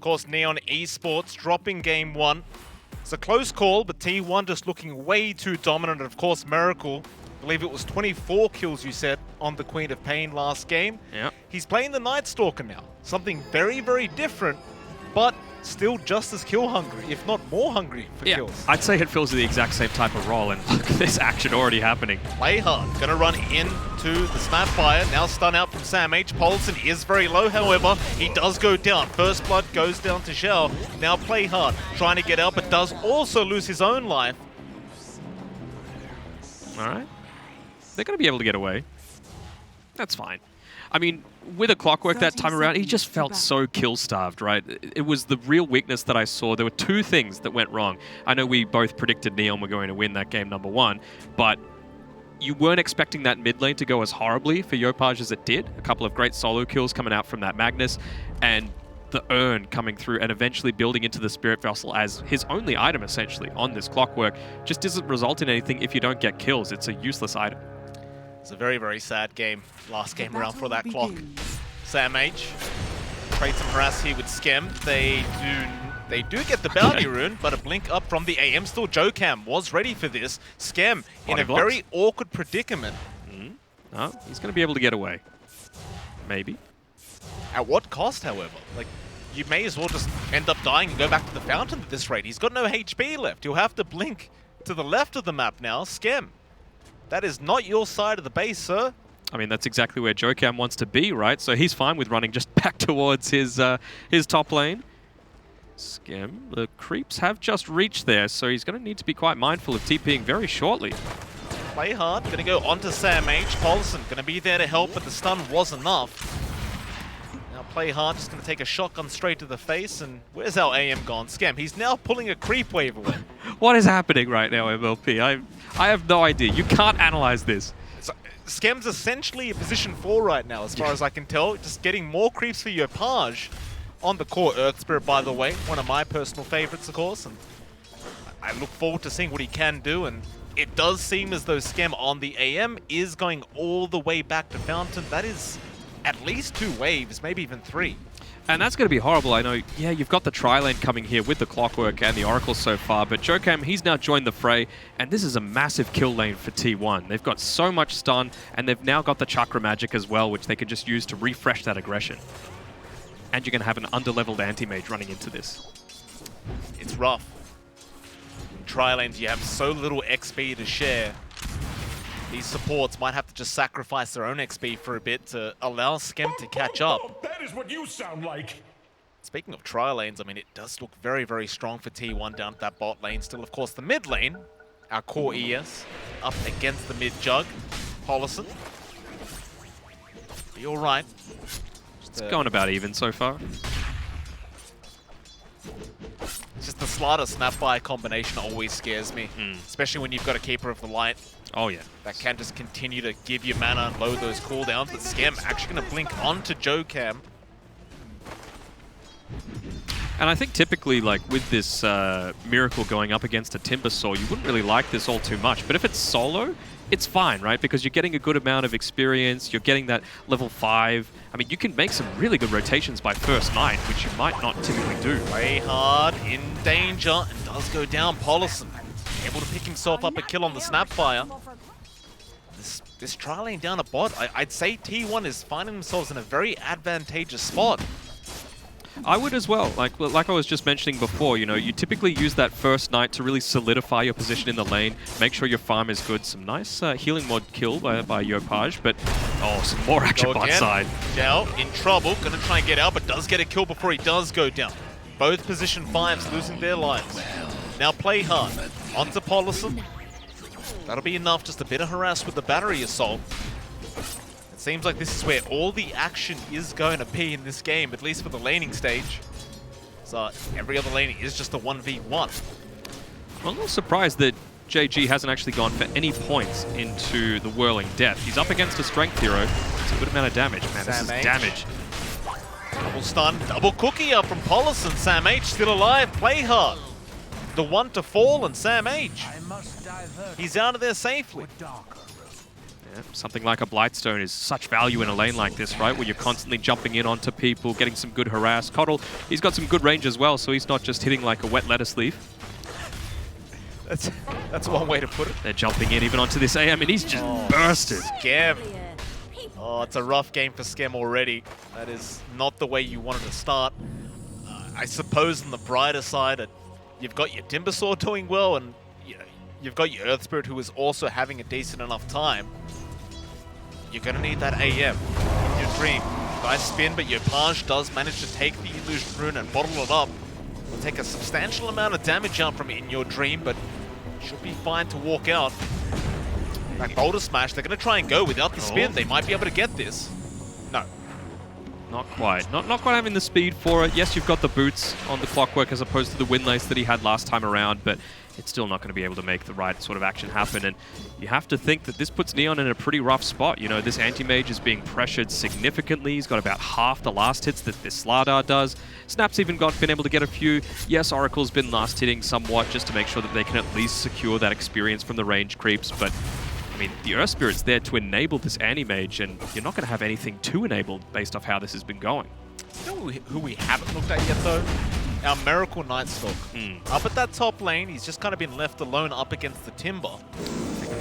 course, Neon Esports dropping game 1. It's a close call, but T1 just looking way too dominant. And of course, Miracle, I believe it was 24 kills, you said, on the Queen of Pain last game. Yeah. He's playing the Night Stalker now. Something very, very different, but still just as kill hungry, if not more hungry for kills. I'd say it feels the exact same type of role, and look at this action already happening. Play hard, gonna run into the Snapfire, now stun out from Sam H. Paulson is very low, however, he does go down. First blood goes down to Shell. Now Play hard, trying to get out, but does also lose his own life. Alright. They're gonna be able to get away. That's fine. I mean, with a Clockwork that time around, he just felt so kill-starved, right? It was the real weakness that I saw. There were two things that went wrong. I know we both predicted Neon were going to win that game number 1, but you weren't expecting that mid lane to go as horribly for Yopaj as it did. A couple of great solo kills coming out from that Magnus, and the urn coming through and eventually building into the Spirit Vessel as his only item, essentially, on this Clockwork, just doesn't result in anything if you don't get kills. It's a useless item. It's a very, very sad game. Last game around for that clock. Sam H. Trade some harass here with Skem. They do get the bounty rune, but a blink up from the AM. Still, Jokam was ready for this. Skem in a very awkward predicament. No, he's going to be able to get away. Maybe. At what cost, however? Like, you may as well just end up dying and go back to the fountain at this rate. He's got no HP left. You'll have to blink to the left of the map now. Skem. That is not your side of the base, sir. I mean, that's exactly where Jokam wants to be, right? So he's fine with running just back towards his top lane. Skem, the creeps have just reached there, so he's going to need to be quite mindful of TPing very shortly. Play hard, going to go onto Sam H. Paulson going to be there to help, but the stun was enough. Now Play hard, just going to take a shotgun straight to the face, and where's our AM gone? Skem, he's now pulling a creep wave away. What is happening right now, MLP? I have no idea. You can't analyze this. So, Skem's essentially a position 4 right now, as far as I can tell. Just getting more creeps for Yopaj on the core Earth Spirit, by the way. One of my personal favorites, of course. And I look forward to seeing what he can do. And it does seem as though Skem on the AM is going all the way back to Fountain. That is at least 2 waves, maybe even 3. And that's going to be horrible. I know, yeah, you've got the tri-lane coming here with the Clockwork and the Oracle so far, but Jokam, he's now joined the fray, and this is a massive kill lane for T1. They've got so much stun, and they've now got the Chakra Magic as well, which they can just use to refresh that aggression. And you're going to have an under-leveled anti-mage running into this. It's rough. In tri-lanes, you have so little XP to share. These supports might have to just sacrifice their own XP for a bit to allow Skem to catch up. That is what you sound like. Speaking of tri-lanes, I mean, it does look very, very strong for T1 down at that bot lane. Still, of course, the mid lane, our core ES, up against the mid jug. Paulson. Be all right. It's going about even so far. Just the Slider Snapfire combination always scares me, especially when you've got a Keeper of the Light. Oh, yeah. That can just continue to give you mana and load those cooldowns, but Skem actually going to blink onto Jokam. And I think typically, like, with this Miracle going up against a Timbersaw, you wouldn't really like this all too much. But if it's solo, it's fine, right? Because you're getting a good amount of experience, you're getting that level 5. I mean, you can make some really good rotations by first night, which you might not typically do. Play hard, in danger, and does go down. Paulson able to pick himself up a kill on the Snapfire. This tri-lane down a bot, I'd say T1 is finding themselves in a very advantageous spot. I would as well. Like I was just mentioning before, you know, you typically use that first night to really solidify your position in the lane, make sure your farm is good. Some nice healing mod kill by Yopaj, but some more action bot side. Jao in trouble, gonna try and get out, but does get a kill before he does go down. Both position 5s losing their lives. Now Play hard onto Paulson. That'll be enough, just a bit of harass with the battery assault. It seems like this is where all the action is going to be in this game, at least for the laning stage. So every other laning is just a 1v1. I'm a little surprised that JG hasn't actually gone for any points into the Whirling Death. He's up against a Strength hero. It's a good amount of damage, man. This is damage. Double stun, double cookie up from Paulson. Sam H still alive. Play hard. The one to fall, and Sam H. He's out of there safely. Yeah, something like a Blightstone is such value in a lane like this, right? Where you're constantly jumping in onto people, getting some good harass. Coddle, he's got some good range as well, so he's not just hitting like a wet lettuce leaf. That's one way to put it. They're jumping in even onto this AM, and he's just bursted. Scam. Oh, it's a rough game for Scam already. That is not the way you wanted to start. I suppose on the brighter side, you've got your Timbersaw doing well, and you've got your Earth Spirit who is also having a decent enough time. You're going to need that AM in your Dream. Nice spin, but your Page does manage to take the Illusion Rune and bottle it up. Will take a substantial amount of damage out from In Your Dream, but should be fine to walk out. That Boulder Smash, they're going to try and go without the spin. They might be able to get this. No. Not quite. Not quite having the speed for it. Yes, you've got the boots on the Clockwork as opposed to the Windlace that he had last time around, but it's still not going to be able to make the right sort of action happen. And you have to think that this puts Neon in a pretty rough spot. You know, this Anti-Mage is being pressured significantly. He's got about half the last hits that this Slardar does. Snap's even been able to get a few. Yes, Oracle's been last hitting somewhat just to make sure that they can at least secure that experience from the range creeps, but I mean, the Earth Spirit's there to enable this Anti-Mage, and you're not going to have anything too enabled based off how this has been going. You know who we haven't looked at yet, though? Our Miracle Nightstalk. Up at that top lane, he's just kind of been left alone up against the Timber.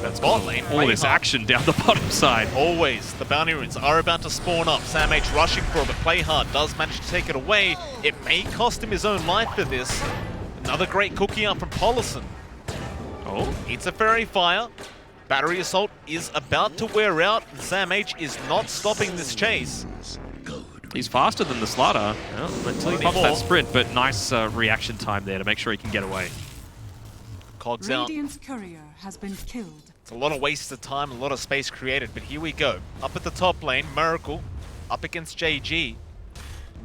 That's bot lane. All this action down the bottom side. Always. The bounty runes are about to spawn up. Sam H rushing for it, but Play Hard does manage to take it away. It may cost him his own life for this. Another great cookie up from Polison. Oh. It's a Fairy Fire. Battery Assault is about to wear out, and Sam H is not stopping this chase. He's faster than the Slardar until he pumps that sprint, but nice reaction time there to make sure he can get away. Cogs out. Radiant's courier has been killed. It's a lot of wasted time, a lot of space created, but here we go. Up at the top lane, Miracle up against JG.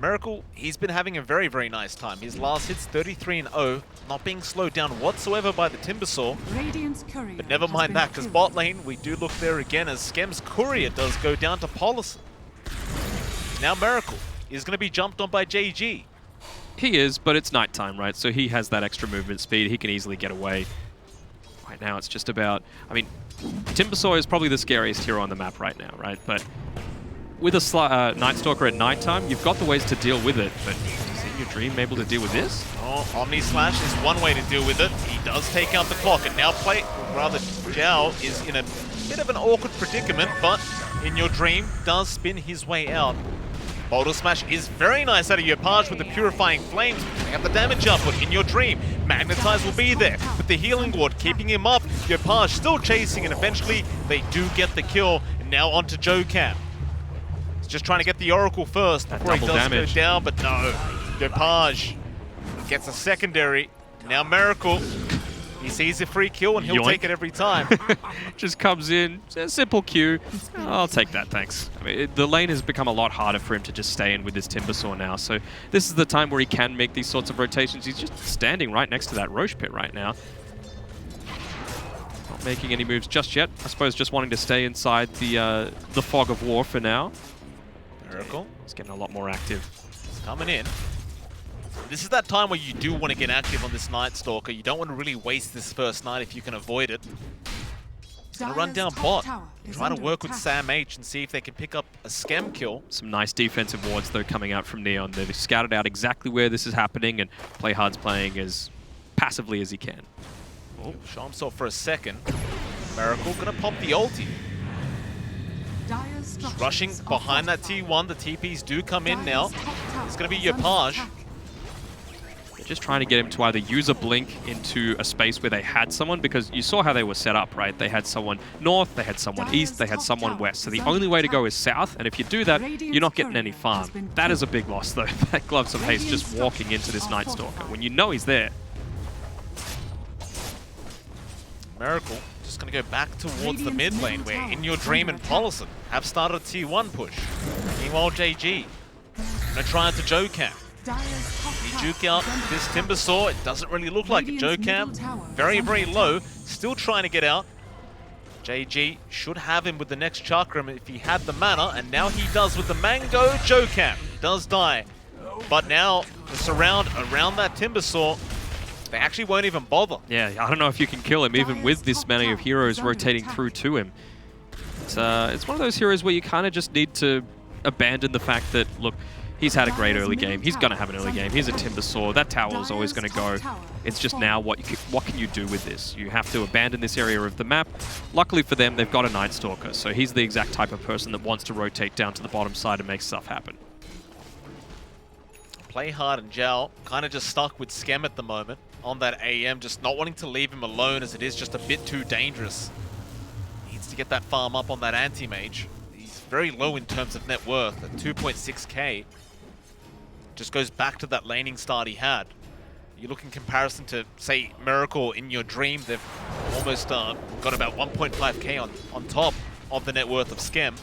Miracle, he's been having a very, very nice time. His last hit's 33-0, not being slowed down whatsoever by the Timbersaw. Radiant's courier But never mind that, because bot lane, we do look there again as Skem's courier does go down to Polison. Now Miracle is going to be jumped on by JG. He is, but it's nighttime, right? So he has that extra movement speed. He can easily get away. Right now, it's just about... I mean, Timbersaw is probably the scariest hero on the map right now, right? But with a Night Stalker at nighttime, you've got the ways to deal with it, but is In Your Dream able to deal with this? Oh, Omni Slash is one way to deal with it. He does take out the clock, and now Zhao is in a bit of an awkward predicament, but In Your Dream does spin his way out. Boulder Smash is very nice out of your Page with the Purifying Flames. They have the damage output. In Your Dream, Magnetize will be there with the Healing Ward keeping him up. Your Page still chasing, and eventually they do get the kill. And now onto Jocam. He's just trying to get the Oracle first before he does go down, but no. Your Page gets a secondary. Now Miracle. He sees a free kill and he'll take it every time. Just comes in, a simple Q. I'll take that, thanks. I mean, the lane has become a lot harder for him to just stay in with this Timbersaw now, so this is the time where he can make these sorts of rotations. He's just standing right next to that Roche pit right now. Not making any moves just yet. I suppose just wanting to stay inside the fog of war for now. Miracle. He's getting a lot more active. He's coming in. This is that time where you do want to get active on this Night Stalker. You don't want to really waste this first night if you can avoid it. He's going to run down bot, try to work with Sam H and see if they can pick up a Skem kill. Some nice defensive wards though coming out from Neon. They've scouted out exactly where this is happening, and Playhard's playing as passively as he can. Oh, show himself for a second. Miracle going to pop the ulti. Rushing behind that T1, the TPs do come in now. It's going to be your Page. Just trying to get him to either use a blink into a space where they had someone, because you saw how they were set up, right? They had someone north, they had someone east, they had someone west. So the only way to go is south, and if you do that, you're not getting any farm. That is a big loss, though. That Gloves of Haste just walking into this Night Stalker when you know he's there. Miracle just going to go back towards the mid lane, where In Your Dream and Polison have started a T1 push. Meanwhile, JG going to try into Jocam. He juke out this Timbersaw. It doesn't really look like it. Jocam, very, very low. Still trying to get out. JG should have him with the next Chakram if he had the mana, and now he does with the Mango. Jocam does die. But now, the surround around that Timbersaw, they actually won't even bother. Yeah, I don't know if you can kill him, even with this many of heroes rotating through to him. It's one of those heroes where you kind of just need to abandon the fact that, look, he's had a great early game. He's going to have an early game. He's a Timber Saw. That tower is always going to go. It's just now what can you do with this? You have to abandon this area of the map. Luckily for them, they've got a Night Stalker, so he's the exact type of person that wants to rotate down to the bottom side and make stuff happen. Play Hard and Zhao kind of just stuck with Skem at the moment on that AM, just not wanting to leave him alone as it is just a bit too dangerous. Needs to get that farm up on that anti-mage. He's very low in terms of net worth at 2.6k. Just goes back to that laning start he had. You look in comparison to, say, Miracle in Your Dream, they've almost got about 1.5k on top of the net worth of Skem.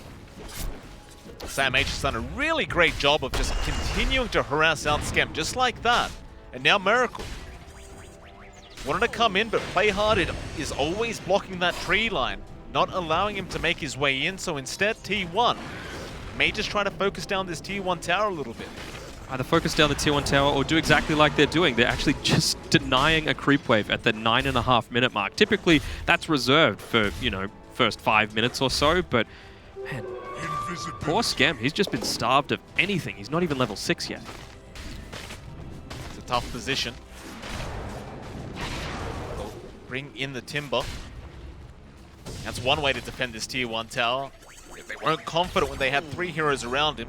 Sam H has done a really great job of just continuing to harass out Skem, just like that. And now Miracle. Wanted to come in, but Play Hard is always blocking that tree line, not allowing him to make his way in, so instead T1 may just try to focus down this T1 tower a little bit. Either focus down the tier 1 tower or do exactly like they're doing. They're actually just denying a creep wave at the 9.5 minute mark. Typically, that's reserved for, you know, first 5 minutes or so, but man, poor Skem, he's just been starved of anything. He's not even level 6 yet. It's a tough position. They'll bring in the Timber. That's one way to defend this tier 1 tower. If they weren't confident when they had 3 heroes around him,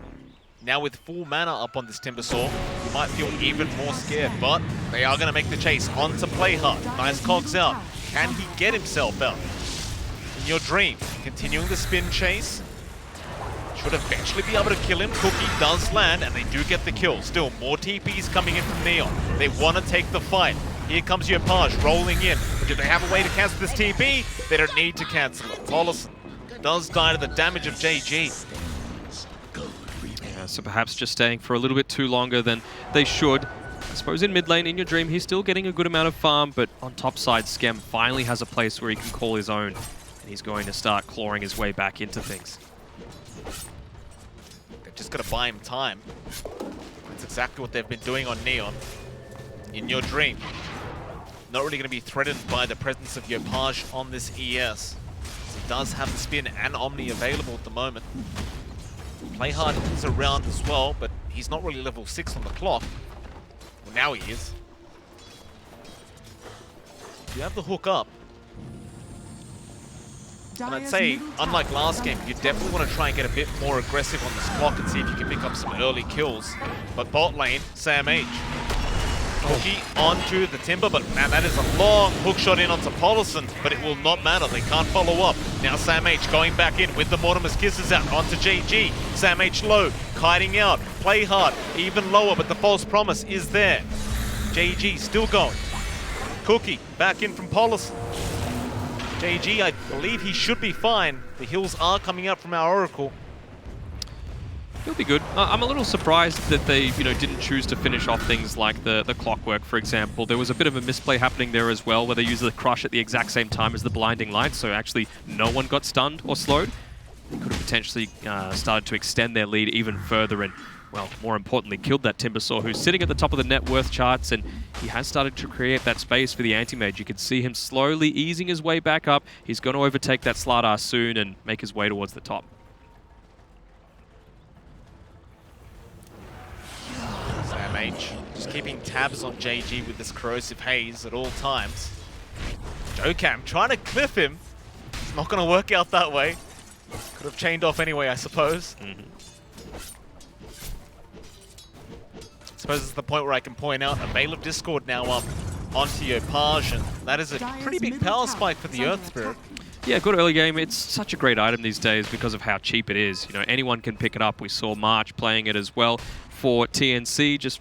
now with full mana up on this Timber Saw, you might feel even more scared, but they are going to make the chase onto Play Hard. Nice cogs out. Can he get himself out? In Your Dream, continuing the spin chase. Should eventually be able to kill him. Cookie does land, and they do get the kill. Still, more TPs coming in from Neon. They want to take the fight. Here comes Yopaj rolling in. But do they have a way to cancel this TP? They don't need to cancel it. Tollison does die to the damage of JG. So perhaps just staying for a little bit too longer than they should. I suppose in mid lane, in Your Dream, he's still getting a good amount of farm, but on top side, Skem finally has a place where he can call his own, and he's going to start clawing his way back into things. They've just got to buy him time. That's exactly what they've been doing on Neon. In Your Dream, not really going to be threatened by the presence of Yopaj on this ES. He does have the spin and Omni available at the moment. Play Hard is around as well, but he's not really level 6 on the clock. Well, now he is. You have the hook up. And I'd say, unlike last game, you definitely want to try and get a bit more aggressive on this clock and see if you can pick up some early kills. But bot lane, Sam H. Cookie onto the Timber, but man, that is a long hook shot in onto Paulison, but it will not matter. They can't follow up. Now Sam H going back in with the Mortimer's Kisses out onto JG. Sam H low, kiting out. Play Hard, even lower, but the false promise is there. JG still going. Cookie back in from Paulison. JG, I believe he should be fine. The heals are coming out from our Oracle. He'll be good. I'm a little surprised that they, didn't choose to finish off things like the clockwork, for example. There was a bit of a misplay happening there as well, where they used the crush at the exact same time as the blinding light, so actually no one got stunned or slowed. They could have potentially started to extend their lead even further and, well, more importantly, killed that Timber Saw, who's sitting at the top of the net worth charts, and he has started to create that space for the anti-mage. You can see him slowly easing his way back up. He's going to overtake that Slardar soon and make his way towards the top. Sam H just keeping tabs on JG with this corrosive haze at all times. Jokam trying to cliff him. It's not going to work out that way. Could have chained off anyway, I suppose. I suppose it's the point where I can point out a Veil of Discord now up onto Yopaj, and that is a pretty big power spike for the Earth Spirit. Yeah, good early game. It's such a great item these days because of how cheap it is. Anyone can pick it up. We saw March playing it as well for TNC, just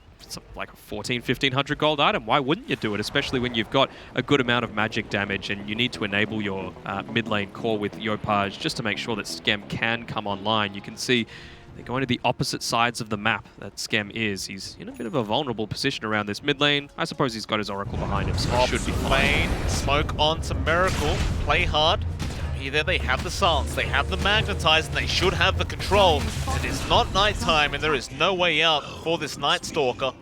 like a 1,500 gold item. Why wouldn't you do it, especially when you've got a good amount of magic damage and you need to enable your mid lane core with Yopaj just to make sure that Skem can come online. You can see they're going to the opposite sides of the map that Skem is. He's in a bit of a vulnerable position around this mid lane. I suppose he's got his Oracle behind him, so he should be fine. Smoke onto Miracle. Play Hard. Either they have the silence, they have the magnetize, and they should have the control. It is not nighttime, and there is no way out for this Night Stalker.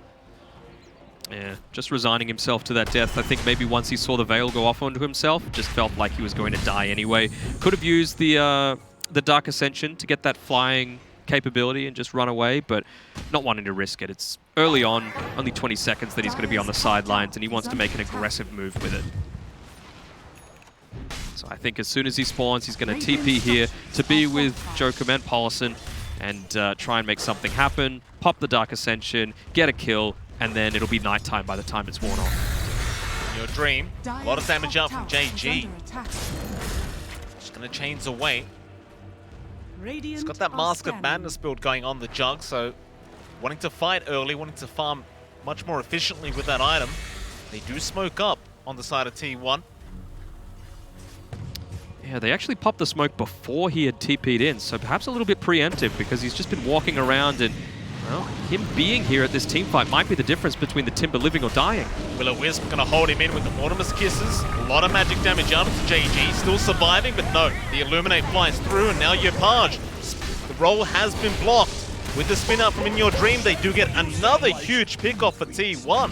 Yeah, just resigning himself to that death. I think maybe once he saw the Veil go off onto himself, just felt like he was going to die anyway. Could have used the the Dark Ascension to get that flying capability and just run away, but not wanting to risk it. It's early on, only 20 seconds that he's going to be on the sidelines, and he wants to make an aggressive move with it. So I think as soon as he spawns, he's going to TP here to be with Jokum and Paulson and try and make something happen, pop the Dark Ascension, get a kill, and then it'll be nighttime by the time it's worn off. Your dream, a lot of damage out from JG. Just going to chains away. He's got that Mask of Madness build going on the Jug, so wanting to fight early, wanting to farm much more efficiently with that item. They do smoke up on the side of T1. Yeah, they actually popped the smoke before he had TP'd in, so perhaps a little bit preemptive because he's just been walking around and, well, him being here at this team fight might be the difference between the Timber living or dying. Will-O-Wisp going to hold him in with the Mortimer's Kisses. A lot of magic damage out of JG, still surviving, but no, the Illuminate flies through, and now Yopaj. The roll has been blocked. With the spin out from In Your Dream, they do get another huge pick-off for T1.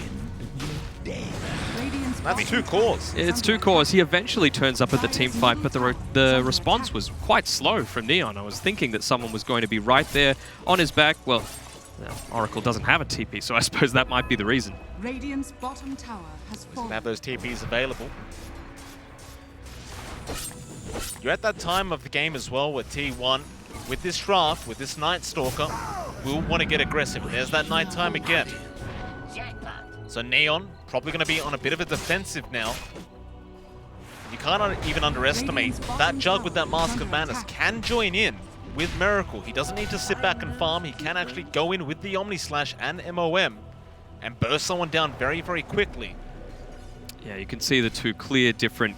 That's 2 cores. It's 2 cores. He eventually turns up at the team fight, but the response was quite slow from Neon. I was thinking that someone was going to be right there on his back. Well, Oracle doesn't have a TP, so I suppose that might be the reason. Radiant's bottom tower has fallen. Have those TPs available. You're at that time of the game as well where T1, with this draft, with this Night Stalker, will want to get aggressive. There's that nighttime again. So Neon probably going to be on a bit of a defensive now. You can't even underestimate that Jug with that Mask of Madness can join in with Miracle. He doesn't need to sit back and farm. He can actually go in with the Omni Slash and MOM and burst someone down very, very quickly. Yeah, you can see the 2 clear different,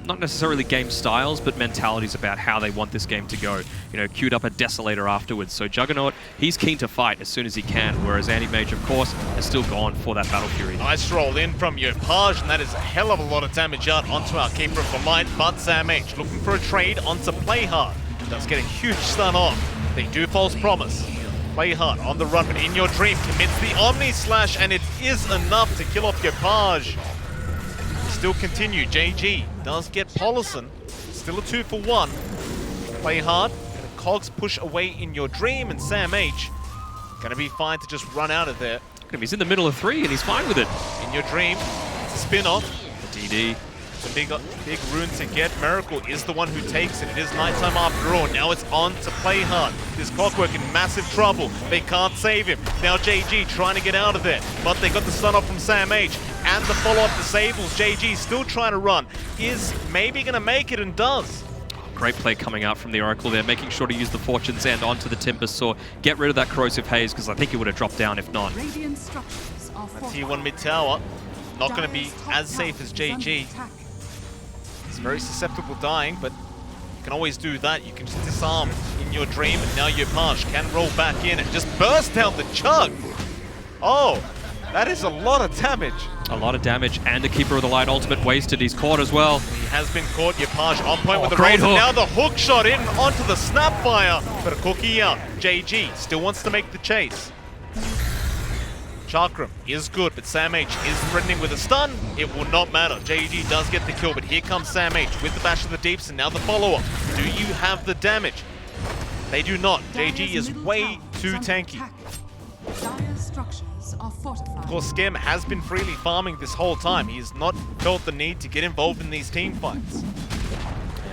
not necessarily game styles, but mentalities about how they want this game to go. You know, queued up a Desolator afterwards. So Juggernaut, he's keen to fight as soon as he can, whereas Anti-Mage, of course, has still gone for that Battle Fury. Nice roll in from Yopaj, and that is a hell of a lot of damage out onto our Keeper of the Light, but Sam H looking for a trade onto Playhard. Does get a huge stun off. They do False Promise. Playhard on the run, but In Your Dream commits the Omni Slash, and it is enough to kill off Yopaj. Still continue. JG does get Paulson. Still a 2-for-1. Playhard. Cogs push away In Your Dream, and Sam H gonna be fine to just run out of there. He's in the middle of 3 and he's fine with it. In Your Dream. It's a spin-off. The DD. It's a big rune to get. Miracle is the one who takes it. It is nighttime after all. Now it's on to Playhard. This Clockwork in massive trouble. They can't save him. Now JG trying to get out of there. But they got the stun off from Sam H. And the follow-up disables. JG still trying to run. Is maybe going to make it and does. Great play coming out from the Oracle there, making sure to use the Fortune's End onto the Timber Saw. Get rid of that Corrosive Haze, because I think he would have dropped down if not. Radiant structures are T1 mid tower. Not going to be as safe as JG. It's very susceptible dying, but you can always do that. You can just disarm In Your Dream, and now Yopaj can roll back in and just burst down the Jug. Oh, that is a lot of damage. A lot of damage, and a Keeper of the Light ultimate wasted. He's caught as well. He has been caught. Yopaj on point with the great rolls, and hook. now the hook shot in onto the Snapfire. But a cookie out. JG still wants to make the chase. Chakram is good, but Sam H is threatening with a stun. It will not matter. JG does get the kill, but here comes Sam H with the Bash of the Deeps, and now the follow-up. Do you have the damage? They do not. JG is way too tanky. Dire structures are fortified. Of course, Skem has been freely farming this whole time. He has not felt the need to get involved in these team fights.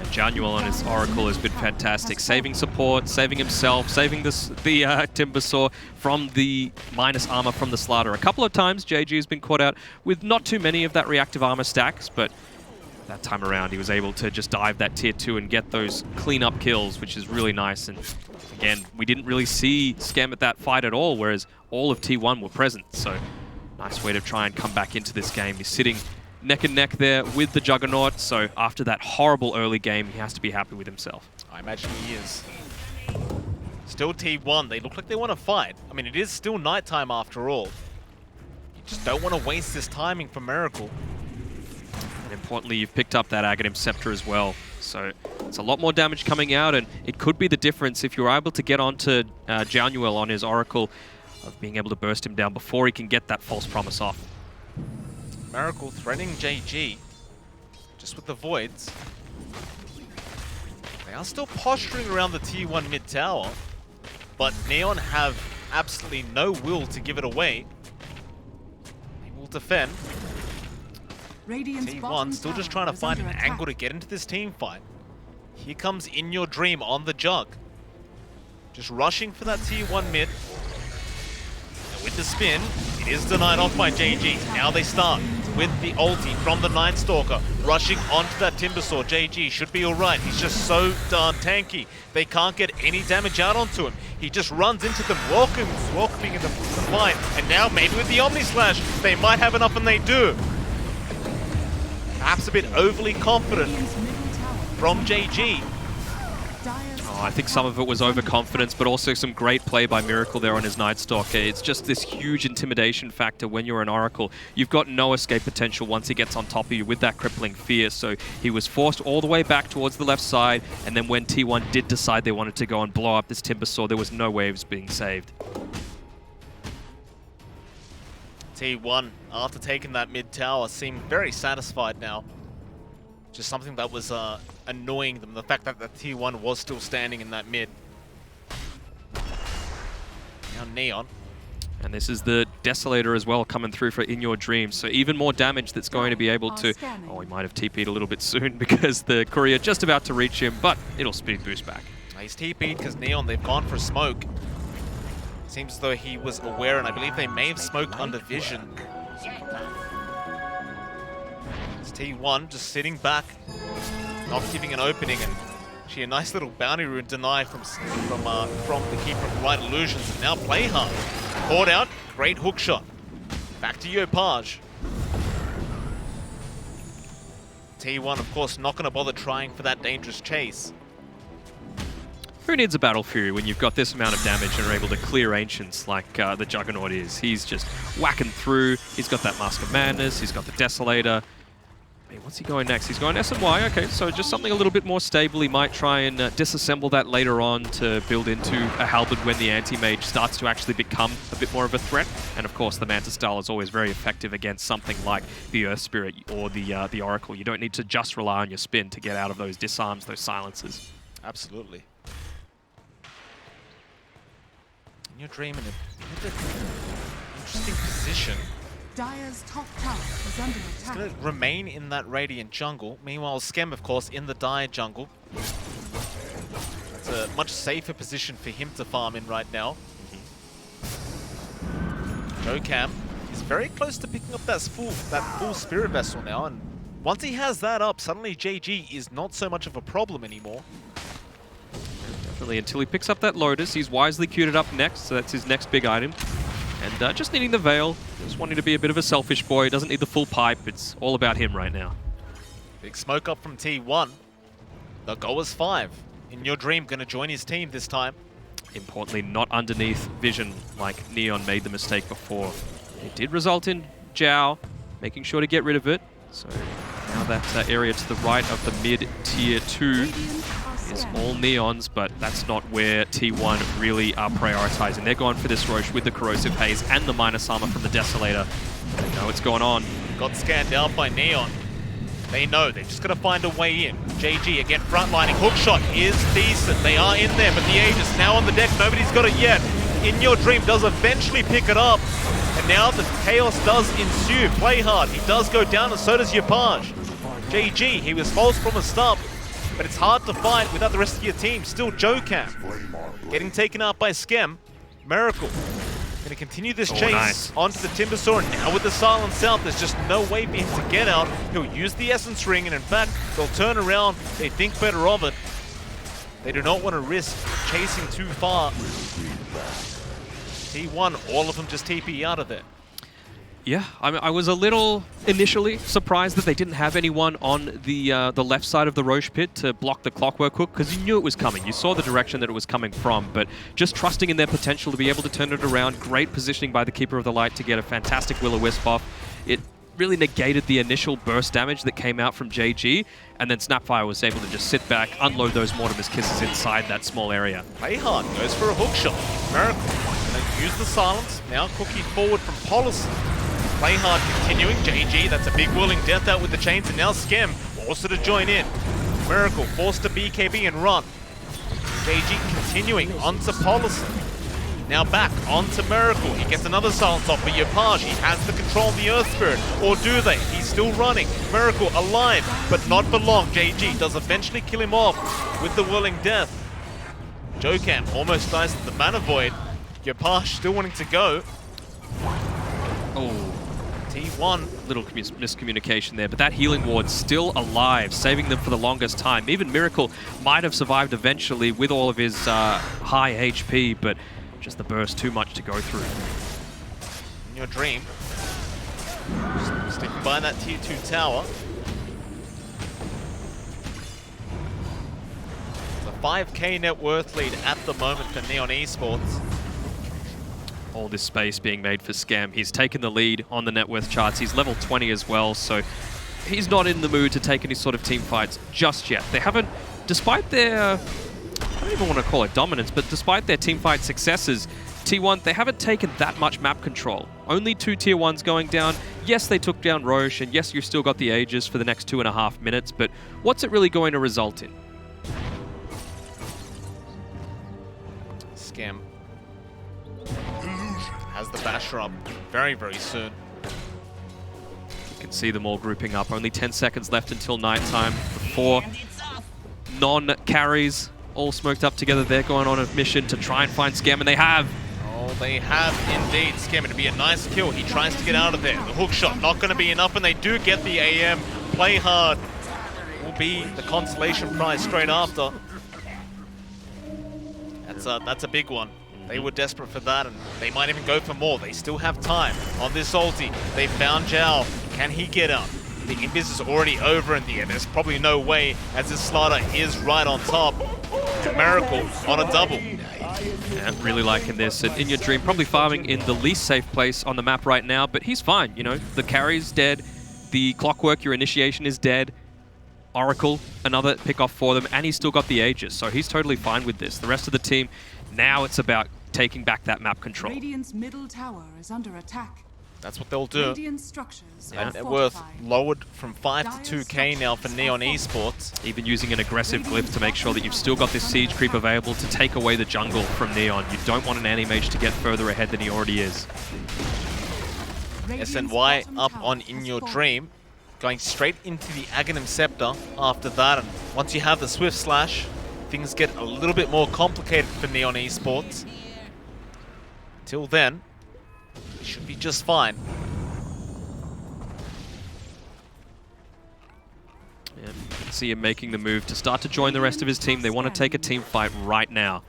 Januel on his Oracle has been fantastic, saving support, saving himself, saving the Timber Saw from the minus armor from the Slaughter. A couple of times JG has been caught out with not too many of that reactive armor stacks, but that time around he was able to just dive that tier 2 and get those clean-up kills, which is really nice. And again, we didn't really see Skem at that fight at all, whereas all of T1 were present. So nice way to try and come back into this game. He's sitting neck and neck there with the Juggernaut, so after that horrible early game, he has to be happy with himself. I imagine he is. Still T1, they look like they want to fight. I mean, it is still nighttime after all. You just don't want to waste this timing for Miracle. And importantly, you've picked up that Aghanim Scepter as well, so it's a lot more damage coming out, and it could be the difference if you're able to get onto Januel on his Oracle, of being able to burst him down before he can get that False Promise off. Miracle threatening JG, just with the Voids. They are still posturing around the T1 mid tower, but Neon have absolutely no will to give it away. They will defend. Radiant's bottom T1 still tower just trying to is find an under angle to attack. get into this team fight. Here comes In Your Dream on the jug. Just rushing for that T1 mid. And with the spin, it is denied off by JG. Now they start with the ulti from the Night Stalker. Rushing onto that Timbersaw. JG should be alright. He's just so darn tanky. They can't get any damage out onto him. He just runs into them, welcoming the fight. And now maybe with the Omni Slash, they might have enough, and they do. Perhaps a bit overly confident Radiant's middle tower is from under JG. attack. Dire's Oh, I think some of it was overconfidence, but also some great play by Miracle there on his Night Stalker. It's just this huge intimidation factor when you're an Oracle. You've got no escape potential once he gets on top of you with that crippling fear. So he was forced all the way back towards the left side, and then when T1 did decide they wanted to go and blow up this Timbersaw, there was no way of being saved. T1, after taking that mid tower, seemed very satisfied now. Just something that was annoying them, the fact that the T1 was still standing in that mid. Now Neon. And this is the Desolator as well coming through for In Your Dreams. So even more damage that's going to be able to... Oh, he might have TP'd a little bit soon because the Courier just about to reach him, but it'll speed boost back. He's TP'd because Neon, they've gone for a smoke. Seems as though he was aware, and I believe they may have smoked under vision. It's T1 just sitting back, not giving an opening, and actually a nice little bounty rune denied from the keeper of Right Illusions. And now Play Hard. Caught out, great hook shot. Back to Yopaj. T1, of course, not going to bother trying for that dangerous chase. Who needs a Battle Fury when you've got this amount of damage and are able to clear Ancients like the Juggernaut is? He's just whacking through. He's got that Mask of Madness. He's got the Desolator. Hey, what's he going next? He's going SMY. Okay, so just something a little bit more stable. He might try and disassemble that later on to build into a Halberd when the Anti-Mage starts to actually become a bit more of a threat. And of course, the Manta style is always very effective against something like the Earth Spirit or the Oracle. You don't need to just rely on your spin to get out of those disarms, those silences. Absolutely. In Your Dream in a interesting position. Dire's top tower is under He's attack. going to remain in that Radiant jungle. Meanwhile, Skem, of course, in the Dire jungle. It's a much safer position for him to farm in right now. Jokam, he's very close to picking up that full Spirit Vessel now, and once he has that up, suddenly JG is not so much of a problem anymore. Definitely, until he picks up that Lotus. He's wisely queued it up next, so that's his next big item. And just needing the Veil, just wanting to be a bit of a selfish boy. Doesn't need the full pipe. It's all about him right now. Big smoke up from T1. They'll go as 5. In Your Dream, going to join his team this time. Importantly, not underneath vision like Neon made the mistake before. It did result in Zhao making sure to get rid of it. So now that area to the right of the mid tier 2 Radiant are is scanning. all Neons, but that's not where T1 really are prioritizing. They're going for this Roche with the Corrosive Haze and the Minus Armor from the Desolator. They know what's going on. Got scanned out by Neon. They know they've just got to find a way in. JG again frontlining. Hookshot is decent. They are in there, but the Aegis now on the deck. Nobody's got it yet. In Your Dream does eventually pick it up. And now the chaos does ensue. Play Hard. He does go down, and so does Yopaj. JG, he was false from the start, but it's hard to fight without the rest of your team. Still Jokam getting taken out by Skem. Miracle going to continue this chase nice. onto the Timbersaw, and now with the Silence out, there's just no way for him to get out. He'll use the Essence Ring, and in fact, they'll turn around. They think better of it. They do not want to risk chasing too far. T1, all of them just TP out of there. Yeah, I was a little initially surprised that they didn't have anyone on the left side of the Roche pit to block the Clockwork Hook, because you knew it was coming. You saw the direction that it was coming from, but just trusting in their potential to be able to turn it around. Great positioning by the Keeper of the Light to get a fantastic Will-O-Wisp off. It really negated the initial burst damage that came out from JG, and then Snapfire was able to just sit back, unload those Mortimer's Kisses inside that small area. Play Hard goes for a hook shot. Miracle gonna use the Silence. Now cookie forward from Policy. Play Hard continuing. JG, that's a big willing death out with the chains, and now Skem also to join in. Miracle forced to BKB and run. JG continuing onto Policy. Now back onto Miracle. He gets another silence off for Yopaj. He has the control of the Earth Spirit. Or do they? He's still running. Miracle alive, but not for long. JG does eventually kill him off with the Whirling Death. Jokam almost dies to the Mana Void. Yopaj still wanting to go. Oh, T1. little miscommunication there, but that healing ward's still alive, saving them for the longest time. Even Miracle might have survived eventually with all of his high HP, but just the burst too much to go through. In your dream. Just sticking by that tier 2 tower. It's a 5k net worth lead at the moment for Neon Esports. All this space being made for Scam. He's taken the lead on the net worth charts. He's level 20 as well, so he's not in the mood to take any sort of team fights just yet. They haven't, despite their, I don't even want to call it dominance, but despite their team fight successes, T1, they haven't taken that much map control. Only 2 tier 1s going down. Yes, they took down Roche, and yes, you've still got the Aegis for the next 2.5 minutes, but what's it really going to result in? Scam has the basher up very, very soon. You can see them all grouping up. Only 10 seconds left until nighttime. The 4 non-carries all smoked up together. They're going on a mission to try and find Scam, and they have. Oh, they have indeed. Scam, to be a nice kill. He tries to get out of there. The hook shot not going to be enough, and they do get the AM. Play hard will be the consolation prize straight after. That's a big one. They were desperate for that, and they might even go for more. They still have time on this ulti. They found Zhao. Can he get out? The invis is already over in the air. There's probably no way, as this Slaughter is right on top. Miracle on a double. Yeah, really liking this. And In Your Dream, probably farming in the least safe place on the map right now, but he's fine, you know. The carry's dead. The Clockwork, your initiation, is dead. Oracle, another pick off for them, and he's still got the Aegis, so he's totally fine with this. The rest of the team, now it's about taking back that map control. Radiant's middle tower is under attack. That's what they'll do. Radiant structures are And net worth fortified. lowered from 5 to 2k now for Neon Esports. Even using an aggressive glyph to make sure that you've still got this siege creep available to take away the jungle from Neon. You don't want an anti-mage to get further ahead than he already is. Radiant's SNY bottom up tower on has In Your fallen. Dream. Going straight into the Aghanim Scepter after that. And once you have the Swift Slash, things get a little bit more complicated for Neon Esports. Till then, it should be just fine. Yeah, you can see him making the move to start to join the rest of his team. They want to take a team fight right now.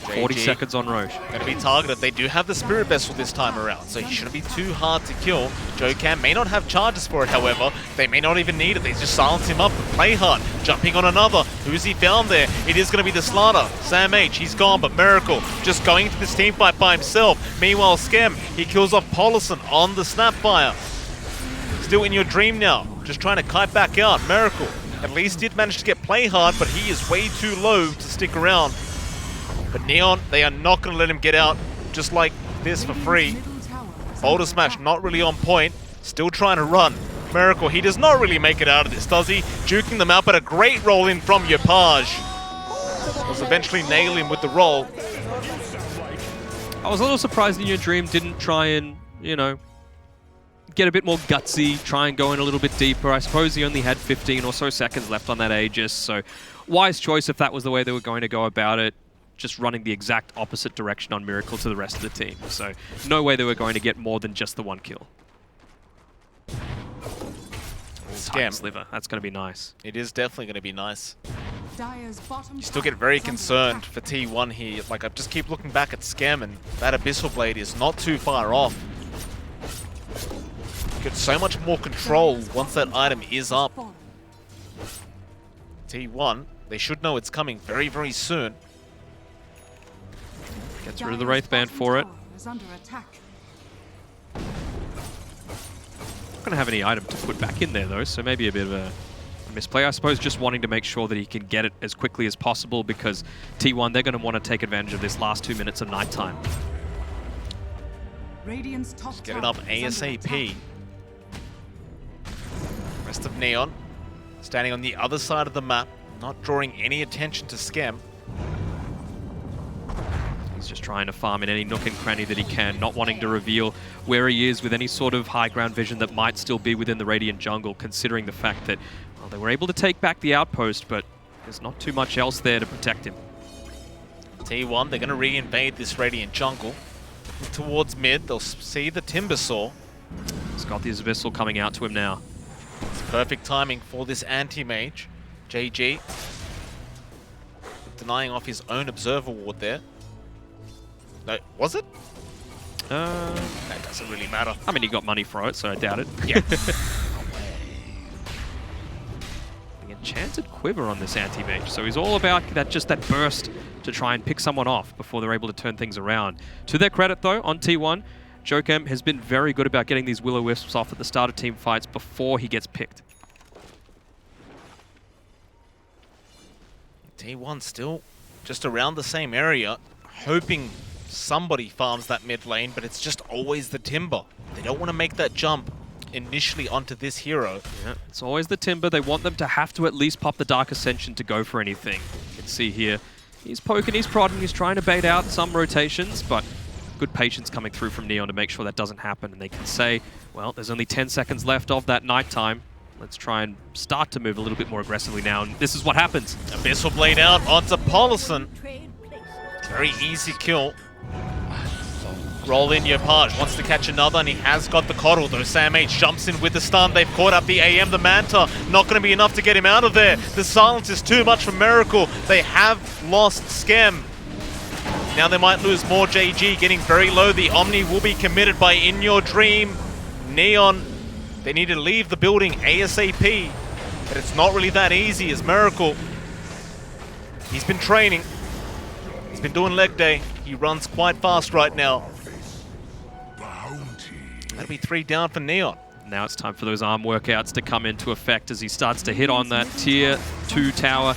40 JG. seconds on Roche. Going to be targeted. They do have the Spirit Vessel this time around, so he shouldn't be too hard to kill. Jokam may not have charges for it, however. They may not even need it. They just silence him up and play hard. Jumping on another. Who's he found there? It is going to be the Slaughter. Sam H, he's gone, but Miracle just going into this team fight by himself. Meanwhile, Scam, he kills off Polison on the Snapfire. Still In Your Dream now. Just trying to kite back out. Miracle at least did manage to get play hard, but he is way too low to stick around. But Neon, they are not going to let him get out just like this for free. Middle tower is Boulder under Smash attack. not really on point. Still trying to run. Miracle, he does not really make it out of this, does he? Juking them out, but a great roll in from Yopaj. Was eventually nail him with the roll. I was a little surprised In Your Dream didn't try and, you know, get a bit more gutsy, try and go in a little bit deeper. I suppose he only had 15 or so seconds left on that Aegis, so wise choice if that was the way they were going to go about it. Just running the exact opposite direction on Miracle to the rest of the team. So no way they were going to get more than just the one kill. Time Scam. Sliver, that's going to be nice. It is definitely going to be nice. Dire's bottom You still tower get very is under concerned attack. for T1 here. Like, I just keep looking back at Scam, and that Abyssal Blade is not too far off. You get so much more control Dire's once that bottom item tower is has up. fallen. T1, they should know it's coming very, very soon. Gets rid of the Dire's Wraith Band bottom for it. tower is under attack. Not going to have any item to put back in there though, so maybe a bit of a misplay. I suppose just wanting to make sure that he can get it as quickly as possible because T1, they're going to want to take advantage of this last 2 minutes of nighttime. Radiant's top Get it tower up is under ASAP. attack. Rest of Neon standing on the other side of the map. Not drawing any attention to Skem. He's just trying to farm in any nook and cranny that he can, not wanting to reveal where he is with any sort of high ground vision that might still be within the Radiant jungle, considering the fact that, well, they were able to take back the outpost, but there's not too much else there to protect him. T1, they're going to re-invade this Radiant jungle. Looking towards mid, they'll see the Timbersaw. He's got the Abyssal coming out to him now. It's perfect timing for this anti-mage. JG denying off his own Observer Ward there. No, was it? That doesn't really matter. I mean, he got money for it, so I doubt it. Yeah. The Enchanted Quiver on this anti-mage, so he's all about that burst to try and pick someone off before they're able to turn things around. To their credit, though, on T1, Jokem has been very good about getting these Will-O-Wisps off at the start of team fights before he gets picked. T1 still just around the same area, hoping somebody farms that mid lane, but it's just always the Timber. They don't want to make that jump initially onto this hero. Yeah, it's always the Timber. They want them to have to at least pop the Dark Ascension to go for anything. You can see here, he's poking, he's prodding, he's trying to bait out some rotations, but good patience coming through from Neon to make sure that doesn't happen. And they can say, well, there's only 10 seconds left of that nighttime. Let's try and start to move a little bit more aggressively now, and this is what happens. Abyssal Blade out onto Paulison. Very easy kill. Roll in Yopaj, wants to catch another, and he has got the Coddle, though Sam H jumps in with the stun. They've caught up the AM, the Manta. Not going to be enough to get him out of there. The silence is too much for Miracle. They have lost Skem. Now they might lose more. JG getting very low. The Omni will be committed by In Your Dream. Neon, they need to leave the building ASAP. But it's not really that easy as Miracle. He's been training. He's been doing leg day. He runs quite fast right now. That'll be 3 down for Neon. Now it's time for those arm workouts to come into effect as he starts to hit on that tier 2 tower.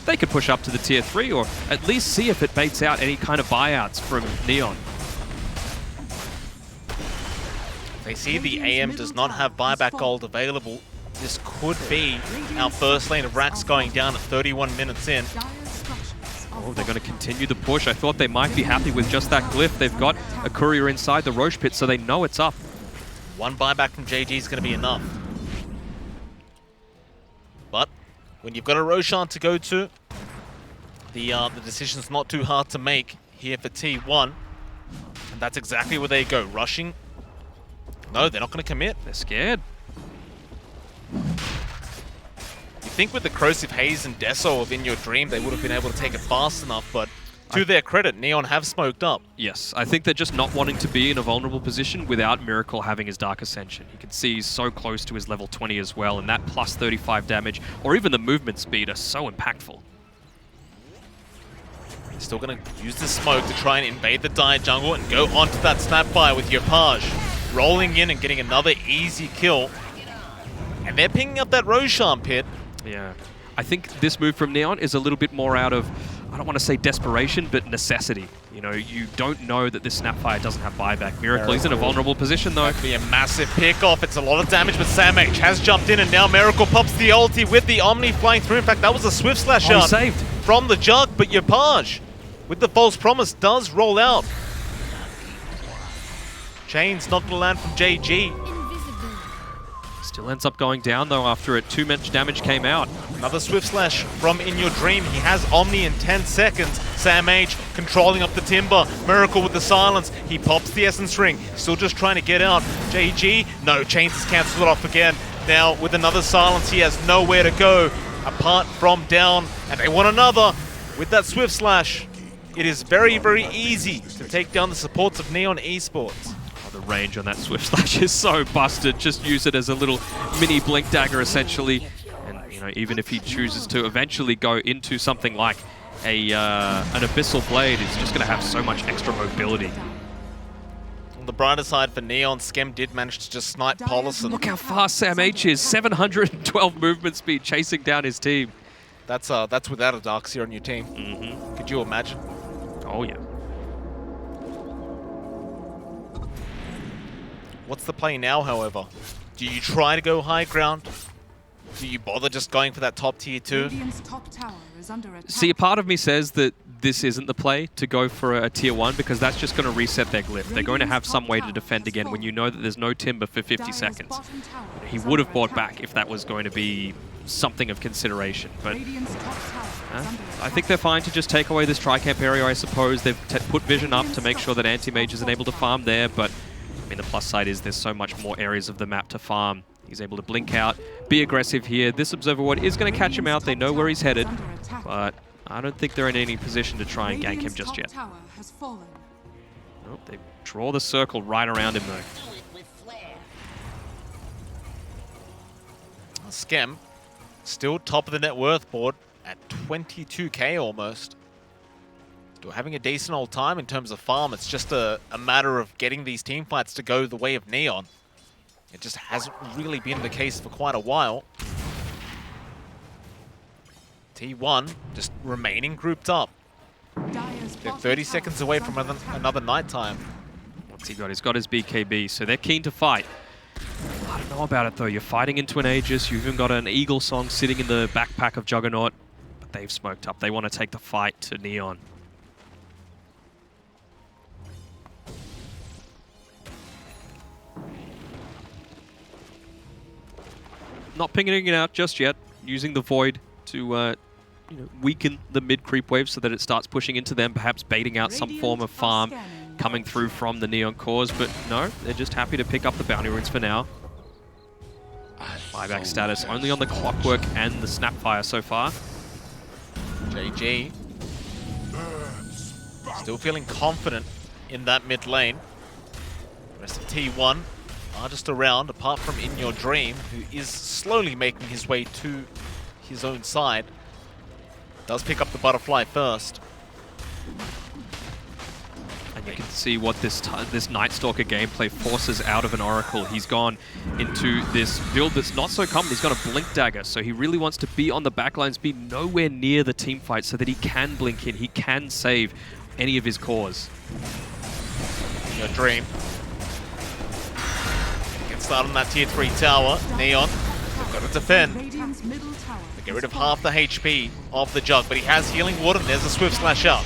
They could push up to the tier 3 or at least see if it baits out any kind of buyouts from Neon. They see the AM does not have buyback gold available. This could be our first lane of racks going down at 31 minutes in. Oh, they're going to continue the push. I thought they might be happy with just that glyph. They've got a courier inside the Roche pit, so they know it's up. 1 buyback from JG is going to be enough. But when you've got a Roshan to go to, the decision's not too hard to make here for T1. And that's exactly where they go. Rushing. No, they're not going to commit. They're scared. You think with the Corrosive Haze and Deso of In Your Dream, they would have been able to take it fast enough, but to their credit, Neon have smoked up. Yes, I think they're just not wanting to be in a vulnerable position without Miracle having his Dark Ascension. You can see he's so close to his level 20 as well, and that plus 35 damage, or even the movement speed, are so impactful. They're still going to use the smoke to try and invade the Dire jungle and go onto that Snapfire with Yopaj. Rolling in and getting another easy kill. And they're picking up that Roshan pit. Yeah. I think this move from Neon is a little bit more out of, I don't want to say desperation, but necessity. You know, you don't know that this Snapfire doesn't have buyback. Miracle is in a vulnerable position, though. That'd be a massive pick-off. It's a lot of damage, but Sam H has jumped in, and now Miracle pops the ulti with the Omni flying through. In fact, that was a Swift Slash out saved from the Jug, but Yopaj, with the False Promise, does roll out. Chain's not going to land from JG. Still ends up going down, though, after it. Too much damage came out. Another Swift Slash from In Your Dream. He has Omni in 10 seconds. Sam H controlling up the Timber. Miracle with the silence. He pops the Essence Ring. Still just trying to get out. JG, no, Chains has cancelled it off again. Now, with another silence, he has nowhere to go apart from down. And they want another with that Swift Slash. It is very, very easy to take down the supports of Neon Esports. The range on that Swift Slash is so busted. Just use it as a little mini blink dagger, essentially. And, you know, even if he chooses to eventually go into something like a an Abyssal Blade, it's just going to have so much extra mobility. On the brighter side for Neon, Skem did manage to just snipe Paulison. Look how fast Sam H is. 712 movement speed chasing down his team. That's without a Darkseer on your team. Mm-hmm. Could you imagine? Oh, yeah. What's the play now, however? Do you try to go high ground? Do you bother just going for that top tier 2? Radiant's top tower is under attack. See, a part of me says that this isn't the play to go for a tier 1 because that's just going to reset their glyph. They're going to have some way to defend again when you know that there's no Timber for 50 Dire's seconds. bottom tower He is would have under bought attack. back if that was going to be something of consideration. But Radiant's top tower is under I attack. think they're fine to just take away this Tri-Camp area, I suppose. They've put Vision up to make sure that Anti-Mage isn't able to farm there, but I mean, the plus side is there's so much more areas of the map to farm. He's able to blink out, be aggressive here. This Observer Ward is going to catch him out. They know where he's headed, but I don't think they're in any position to try and gank him just yet. Tower has fallen. Nope, they draw the circle right around him, though. Schem, still top of the net worth board at 22k almost. Still having a decent old time in terms of farm. It's just a matter of getting these team fights to go the way of Neon. It just hasn't really been the case for quite a while. T1 just remaining grouped up. Dire's They're bottom 30 tower seconds away is from under attack. another nighttime. What's he got? He's got his BKB, so they're keen to fight. I don't know about it, though. You're fighting into an Aegis. You've even got an Eagle Song sitting in the backpack of Juggernaut. But they've smoked up. They want to take the fight to Neon. Not pinging it out just yet. Using the Void to weaken the mid creep wave so that it starts pushing into them, perhaps baiting out some form of farm coming through from the Neon cores, but no, they're just happy to pick up the bounty runes for now. Buyback status only on the Clockwork and the Snapfire so far. JG still feeling confident in that mid lane. The rest of T1 are just around, apart from In Your Dream, who is slowly making his way to his own side. Does pick up the butterfly first. And you can see what this Night Stalker gameplay forces out of an Oracle. He's gone into this build that's not so common. He's got a Blink Dagger, so he really wants to be on the backlines, be nowhere near the team fight so that he can blink in, he can save any of his cores. In Your Dream. Get started on that tier 3 tower. Neon, they've got to defend. Radiant's middle tower Get rid of half the HP of the Jug, but he has Healing Ward, and there's a Swift Slash out.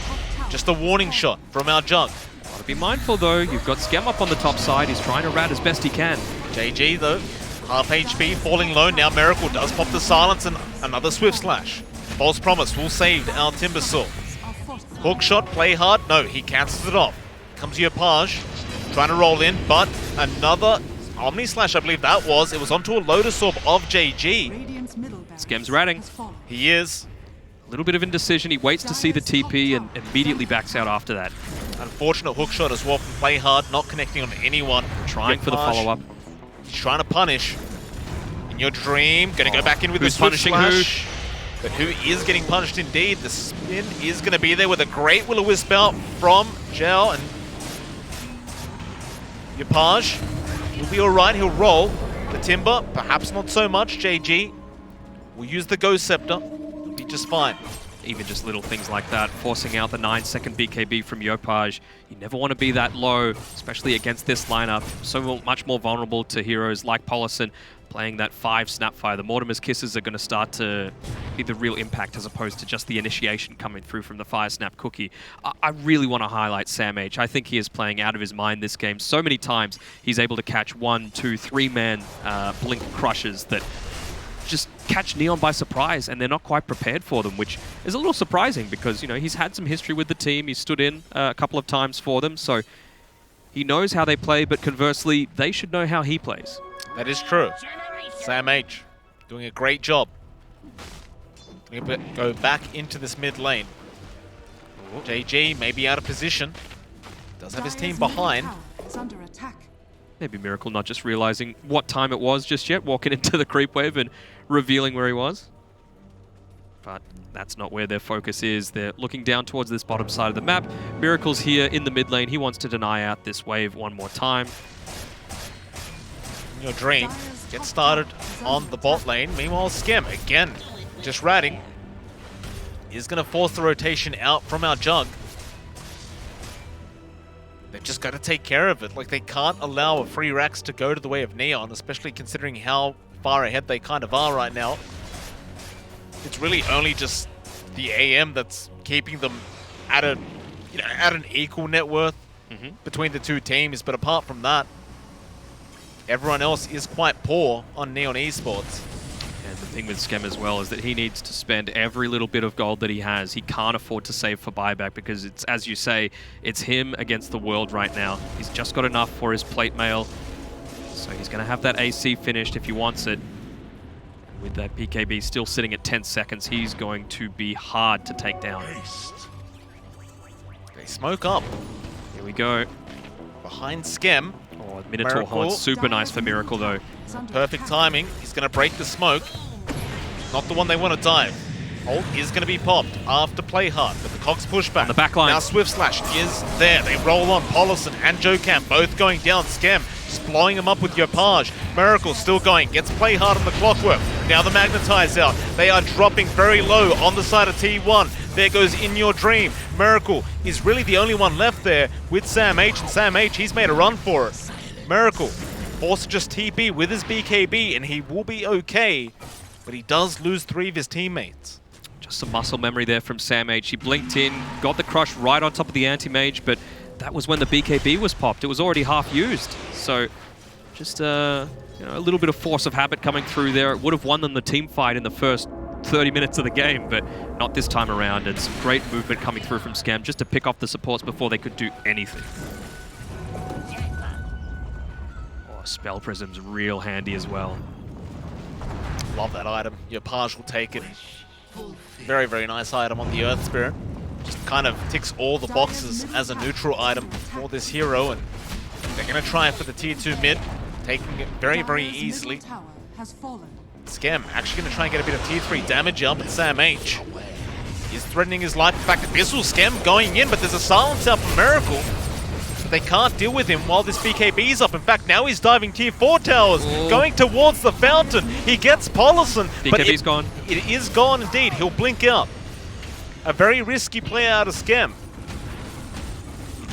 Just a warning shot from our Jug. Gotta be mindful though, you've got Schem up on the top side, he's trying to rat as best he can. JG though, half HP, falling low. Now Miracle does pop the silence and another Swift Slash. False Promise will save our Timbersaw. Hook shot, play hard. No, he cancels it off. Comes Yopage, trying to roll in, but another Omni Slash, I believe that was. It was onto a Lotus Orb of JG. Radiant's middle barracks Schem's ratting. has fallen. He is. A little bit of indecision, he waits to see the TP and immediately backs out after that. Unfortunate hook shot as well from Play Hard, not connecting on anyone. Trying for the Yopage, follow-up. He's trying to punish. In Your Dream, gonna go back in with the Who's Swift punishing Slash. But who is getting punished indeed? The spin is going to be there with a great Will-O-Wisp out from Gel, and Yopage will be alright, he'll roll. The Timber, perhaps not so much. JG will use the Ghost Scepter, he'll be just fine. Even just little things like that, forcing out the 9-second BKB from Yopage. You never want to be that low, especially against this lineup. So much more vulnerable to heroes like Polison playing that 5 Snapfire. The Mortimer's Kisses are going to start to be the real impact as opposed to just the initiation coming through from the Fire Snap cookie. I really want to highlight Sam H. I think he is playing out of his mind this game. So many times he's able to catch 1, 2, 3-man blink crushes that just catch Neon by surprise, and they're not quite prepared for them, which is a little surprising because, you know, he's had some history with the team. He's stood in a couple of times for them, so he knows how they play, but conversely, they should know how he plays. That is true. Sam H doing a great job. Gonna go back into this mid lane. JG may be out of position. Does have his team Dire's middle behind. tower is under attack. Maybe Miracle not just realizing what time it was just yet, walking into the creep wave and revealing where he was. But that's not where their focus is. They're looking down towards this bottom side of the map. Miracle's here in the mid lane. He wants to deny out this wave one more time. In Your Dream gets started on the bot lane. Meanwhile, Schem, again, just ratting, is going to force the rotation out from our Jug. they've just got to take care of it. Like, they can't allow a free Rex to go to the way of Neon, especially considering how far ahead they kind of are right now. It's really only just the AM that's keeping them at a, at an equal net worth between the two teams. But apart from that, everyone else is quite poor on Neon Esports. And the thing with Skem as well is that he needs to spend every little bit of gold that he has. He can't afford to save for buyback because it's, as you say, it's him against the world right now. He's just got enough for his plate mail. So he's going to have that AC finished if he wants it. And with that BKB still sitting at 10 seconds, he's going to be hard to take down. They smoke up. Here we go. Behind Skem. Oh, Minotaur Horn, super nice for Miracle though. Perfect timing. He's going to break the smoke. Not the one they want to dive. Ult is going to be popped after play hard, but the Cox pushback. On the back line. Now Swift Slash is there. They roll on. Pollison and Jocam both going down. Skem just blowing him up with Yopage. Miracle still going. Gets play hard on the Clockwork. Now the Magnetize out. They are dropping very low on the side of T1. There goes In Your Dream. Miracle is really the only one left there with Sam H. And Sam H, he's made a run for it. Miracle forced to just TP with his BKB, and he will be okay. But he does lose 3 of his teammates. Just some muscle memory there from Sam H. He blinked in, got the crush right on top of the anti-mage, but that was when the BKB was popped. It was already half used. So just a little bit of force of habit coming through there. It would have won them the team fight in the first 30 minutes of the game, but not this time around. And some great movement coming through from Scam just to pick off the supports before they could do anything. Oh, Spell Prism's real handy as well. Love that item. Yopage will take it. Very, very nice item on the Earth Spirit. Just kind of ticks all the boxes as a neutral item for this hero, and they're going to try for the tier 2 mid, taking it very, very easily. Scam actually going to try and get a bit of tier 3 damage up, and Sam H is threatening his life. In fact, Abyssal Scam going in, but there's a silence out from Miracle. They can't deal with him while this BKB's up. In fact, now he's diving tier 4 towers, going towards the fountain. He gets Pollison, but BKB's gone. It is gone indeed. He'll blink out. A very risky play out of Scam.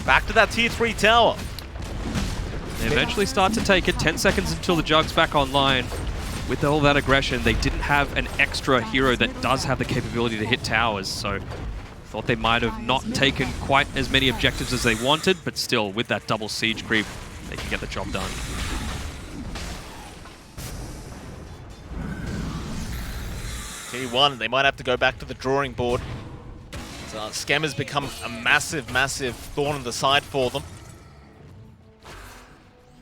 Back to that tier 3 tower. They eventually start to take it. 10 seconds until the Jug's back online. With all that aggression, they didn't have an extra hero that does have the capability to hit towers, so thought they might have not taken quite as many objectives as they wanted, but still, with that double siege creep, they can get the job done. T1, they might have to go back to the drawing board. So Scam has become a massive, massive thorn in the side for them.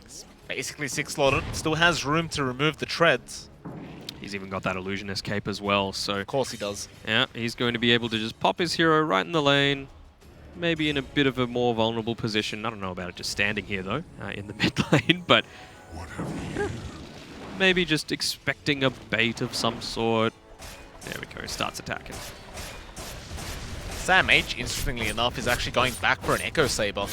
It's basically 6 slotted, still has room to remove the treads. He's even got that Illusionist cape as well, so... Of course he does. Yeah, he's going to be able to just pop his hero right in the lane. Maybe in a bit of a more vulnerable position. I don't know about it just standing here, though, in the mid lane, but... Yeah, maybe just expecting a bait of some sort. There we go, starts attacking. Sam H, interestingly enough, is actually going back for an Echo Saber.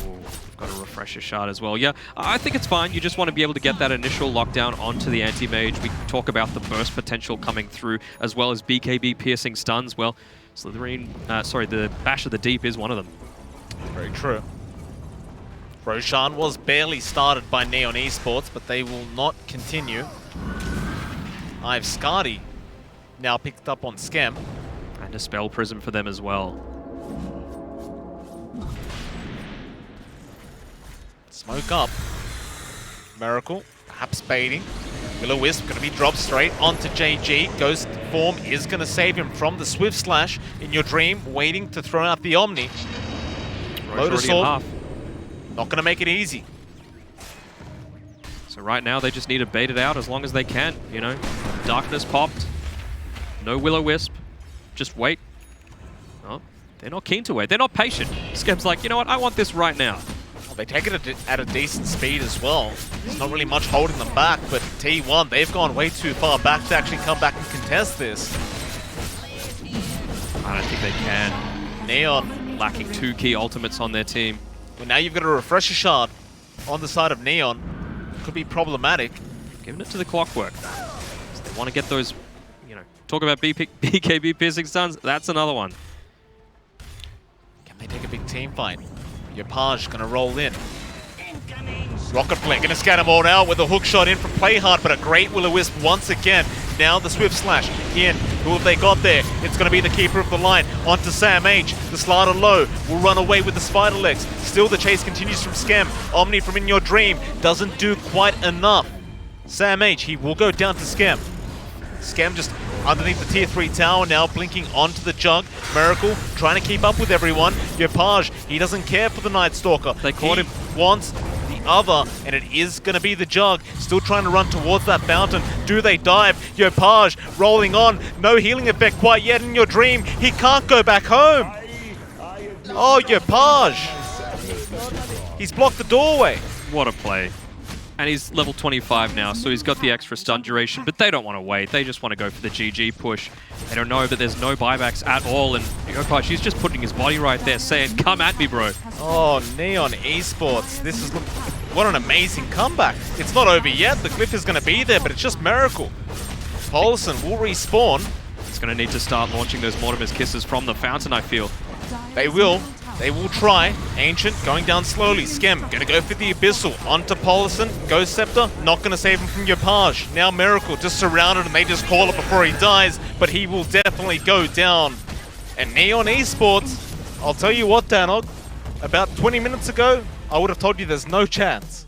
We've got a Refresher Shard as well. Yeah, I think it's fine. You just want to be able to get that initial lockdown onto the anti-mage. We talk about the burst potential coming through, as well as BKB piercing stuns. Well, the Bash of the Deep is one of them. Very true. Roshan was barely started by Neon Esports, but they will not continue. I've Skadi now picked up on Scam. And a Spell Prism for them as well. Smoke up. Miracle, perhaps baiting. Will-O-Wisp going to be dropped straight onto JG. Ghost form is going to save him from the Swift Slash. In Your Dream, waiting to throw out the Omni. Lotus Sword, not going to make it easy. So right now they just need to bait it out as long as they can, you know. Darkness popped. No Will-O-Wisp. Just wait. Oh, they're not keen to wait. They're not patient. Scam's like, you know what, I want this right now. They take it at a decent speed as well. There's not really much holding them back, but T1, they've gone way too far back to actually come back and contest this. I don't think they can. Neon lacking 2 key ultimates on their team. Well, now you've got a Refresher Shard on the side of Neon. Could be problematic. Giving it to the Clockwork. So they want to get those, you know, talk about BKB piercing stuns. That's another one. Can they take a big team fight? Yopaj gonna roll in. Rocket Flare gonna scan them all out with a hook shot in from Playhard, but a great Will-O-Wisp once again. Now the Swift Slash in. Who have they got there? It's gonna be the keeper of the line. Onto Sam H. The slider low will run away with the spider legs. Still the chase continues from Scam. Omni from In Your Dream doesn't do quite enough. Sam H, he will go down to Scam. Scam just underneath the tier 3 tower now, blinking onto the jug. Miracle trying to keep up with everyone. Yopaj, he doesn't care for the Night Stalker. They caught him. Wants the other, and it is going to be the jug. Still trying to run towards that fountain. Do they dive? Yopaj rolling on. No healing effect quite yet. In Your Dream, he can't go back home. Oh, Yopaj. He's blocked the doorway. What a play. And he's level 25 now, so he's got the extra stun duration, but they don't want to wait. They just want to go for the GG push. They don't know that there's no buybacks at all, and Yopaj, he's just putting his body right there, saying, come at me, bro. Oh, Neon Esports. This is... What an amazing comeback. It's not over yet. The Glyph is going to be there, but it's just Miracle. Paulson will respawn. It's going to need to start launching those Mortimer's Kisses from the fountain, I feel. They will. They will try. Ancient going down slowly. Skem going to go for the Abyssal. Onto Paulison. Ghost Scepter. Not going to save him from Yopaj. Now Miracle just surrounded and they just call it before he dies. But he will definitely go down. And Neon Esports, I'll tell you what, Danog. About 20 minutes ago, I would have told you there's no chance.